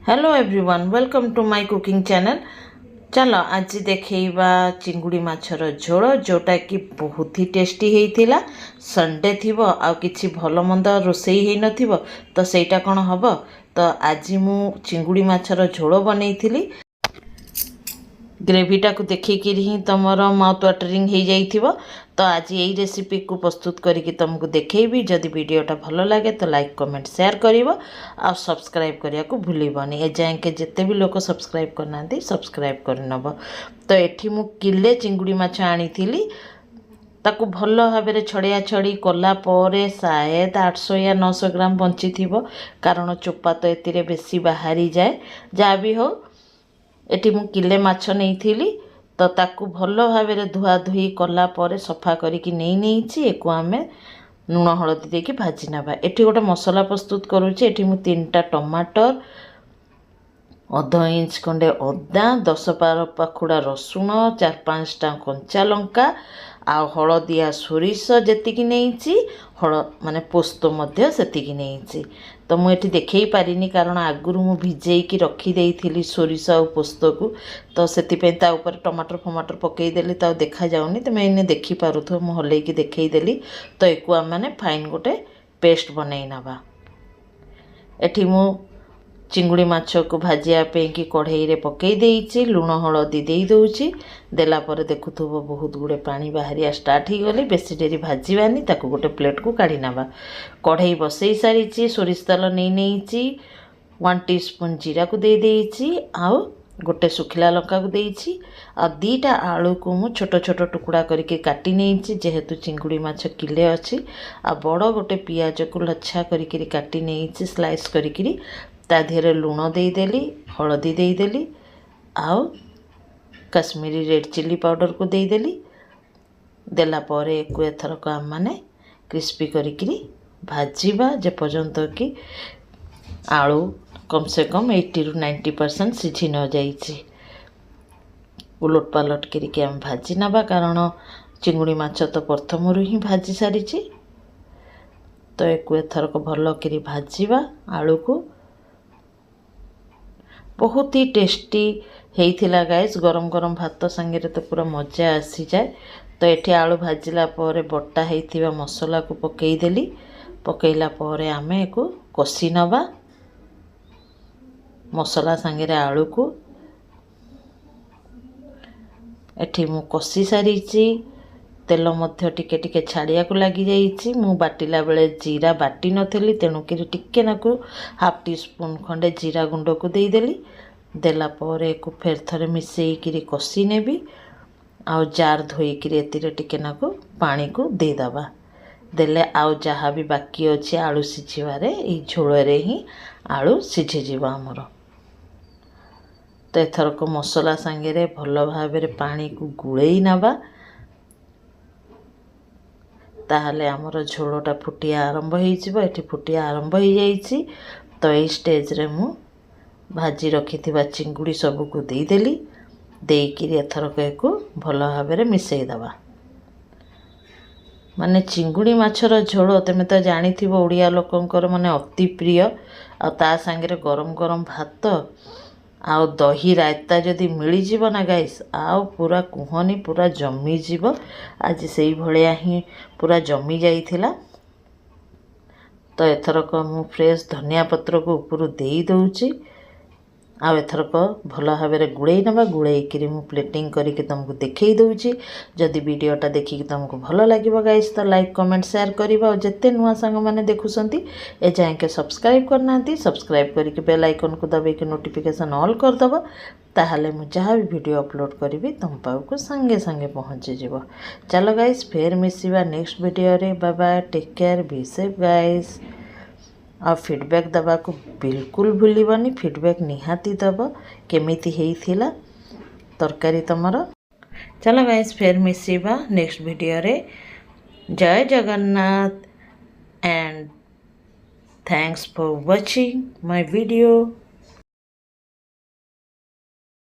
Hello everyone welcome to my cooking channel. चलो आज देखा चिंगुड़ी माछर झोल जोटा कि बहुत ही टेस्टी होता संडे थी आ कि भल मंद रोसई हो न तो सहीटा कौन हम तो आज मु चिंगुड़ी माछर झोल बनई ग्रेवीटा को देखिकी ही तुम माउथ वाटरिंग हो जाइथिबो। तो आज यही रेसिपी को प्रस्तुत करके तुमको देखैबी। जदि वीडियोटा भल लगे तो लाइक कमेंट शेयर करिवो आ सब्सक्राइब करिया को भूलिबनी। ए जाए के जिते भी लोग सब्सक्राइब करना सब्सक्राइब करनब। तो एठी मु किले चिंगुड़ी माछ आनीथिली ताकू भल भाव छड़िया छड़ी कला परे शायद 800 या 900 ग्राम बंची थिबो कारण चोपा तो एतिरे बेसी बाहरी जाए। जहाँ भी हो एटी मु किले माछ नहीं तो ताकू भल भाव धुआ धुई कला परे सफा करिकी नहीं एको आमे लुण हलदी देकी भाजी नबा। एटी गोटे मसला प्रस्तुत करूची। एटी मु 3टा टमाटर, अध इंच खंडे अदा, 10-12 पाखुड़ा रसुण, 4-5टा कंचा लंका आ हलदिया सोरिष जेतिकी नहीं हल माने पोस्त मध्य सेतिकी नहीं। तो मुझे देखई पारिनी कारण आगुरी मु भिजेकी रखी देइथिली सोरिष आ पोस्त को। तो सेतिपे ता ऊपर टमाटर फमाटर पकईदेली तो देखा जाउनी। तो मैं इने देखी पारुथो मु हलैकी देखईदेली। तो एको आम माने फाइन गोटे पेस्ट बनई नबा। एठी मु चिंगुड़ी माछ को भाजिया पे कि कढ़ई रे पकई देइछि लुण हलदी देई दउछि। देला पर देखुथुबो बहुत गुड़े पानी बाहरिया स्टार्ट हो गले। बेसी डेरी भाजीबानी ताकू गोटे प्लेट को काढ़ी नबा। कढ़ई बसई सारिछि सोरिष तेल नहीं 1 टीस्पून जीरा को दे देइछि आउ गोटे सुखिला लंका को देइछि आ 2टा आलू को मु छोट छोट टुकड़ा करके काटी नहीं जेहेतु चिंगुड़ी माछ किले अच्छी आ बड़ गोटे पियाज को लच्छा करके काटी नहीं स्लाइस करके ता देहरे लुण देदेली हलदी देदेली आउ कश्मीरी रेड चिल्ली पाउडर को देदेली। देला परे एको एथरक आम माने क्रिस्पी करिकरी भाजीबा जे पर्यंत कि आलू कम से कम 80 ରୁ 90% सिझी न जाइछि। उलट पालट करके आम भाजी नबा कारण चिंगुड़ी माछ तो प्रथम ही भाजी सारिछि। तो एको एथरक भल करी भाजीबा आलू को। बहुत ही टेस्टी हेइथिला गाइस। गरम गरम भात संगे तो पूरा मजा आसी जाए। तो एठी आलू भाजिला परे बट्टा हेइथिबा मसला को पकई देली। पकईला परे आमे एको कसी नबा मसला संगे रे आलू को। एठी मु कसी सारिछि तेल मध्य टिके टिके छाड़िया को लगी जाइछि। मु बाटिला बेले जीरा बाटी नथली तेणु करी टिके नाकू 1/2 टीस्पून खंडे जीरा गुंड को दे देली। देला परे को फेर थरे मिसेई किरी कसी नेबी आउ जार धोई किरी एतिरे टिके नाकू पानी को दे दबा। देले आउ जहाँ भी बाकी अच्छी आलू सिझिबारे ई झोलरे ही आलू सिझी जीवा हमर। तो एथरक मसला संगे रे भल भाबरे पानी को गुळेई नबा ताहले आमर झोलटा फुटिया आरंभ हो। एठी फुटिया आरंभ हो जाइछि। तो ये स्टेज रे मु भाजी रखिथिबा चिंगुड़ी सबू को देदेली देइकिरी एथरक एको भल भाबरे मिसेई दबा। माने चिंगुड़ी माछर झोल तमे तो जानिथिबो ओडिया लोकंकर माने अति प्रिय आ ता संगे गरम गरम भात आउ दही रायता जदि मिली जीव ना गाइस आउ पूरा कुहनी पूरा जमी जीव। आज से भलिया ही पूरा जमी जाइथिला। तो एथरक मु फ्रेश धनिया पत्र को ऊपर देई दउची आउ एथरक भल भाव गुड़े नबा। गुड़े मु प्लेटिंग करके तुमको देखई दउची। जदि वीडियोटा देखिकी तुमको भल लागिबो गाइस तो लाइक कमेंट शेयर करिबा और जते नुआ संग माने देखुसंती ए जाए के सब्सक्राइब करनांती सब्सक्राइब करके बेल आइकन को दबाई के नोटिफिकेशन ऑल कर दबो ताहले मु जहाँ भी वीडियो अपलोड करी तुम पाखु संगे संगे पहुँची जीव। चलो गाइस फेर मिसिबा नेक्स्ट वीडियो रे। Bye bye take care be safe guys. आ फीडबैक दबा को बिल्कुल भूलिबनी। फीडबैक निहाती दब केमिति हेइथिला तरकारी तमर। चलो गाइस फेर मिसिबा नेक्स्ट वीडियो रे। जय Jagannath and thanks for watching my video.